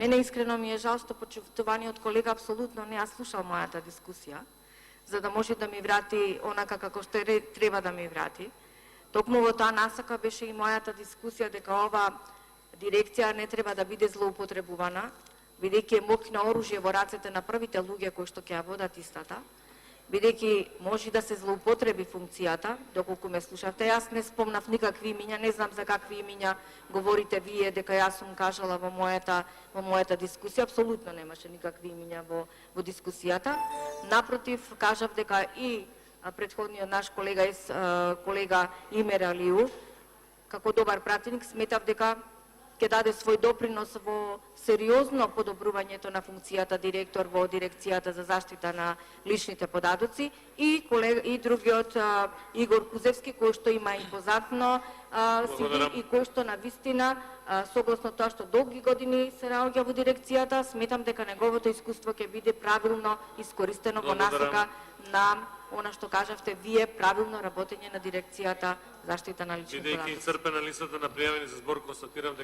Мене искрено ми е жал што почитуваниот колега апсолутно не ја слушал мојата дискусија, за да може да ми врати онака како што треба да ми врати. Токму во таа насака беше и мојата дискусија дека ова дирекција не треба да биде злоупотребувана, бидејќи е моќно оружје во рацете на првите луѓе кои што ќе ја водат истата, бидејќи може да се злоупотреби функцијата, доколку ме слушавте. Јас не спомнав никакви имиња, не знам за какви имиња говорите вие дека јас сум кажала во мојата дискусија, апсолутно немаше никакви имиња во дискусијата. Напротив, кажав дека и претходниот наш колега Имер Алиу, како добар пратеник, сметав дека ќе даде свој допринос во сериозно подобрувањето на функцијата директор во дирекцијата за заштита на личните податоци и другиот Игор Кузевски, кој што има импозантно CV и кој што навистина согласно тоа што долги години се наоѓа во дирекцијата, сметам дека неговото искуство ќе биде правилно искористено во насока на она што кажавте вие, правилно работење на дирекцијата заштита на личните податоци. Бидејќи исцрпена листата на пријавени за збор, констатирам дека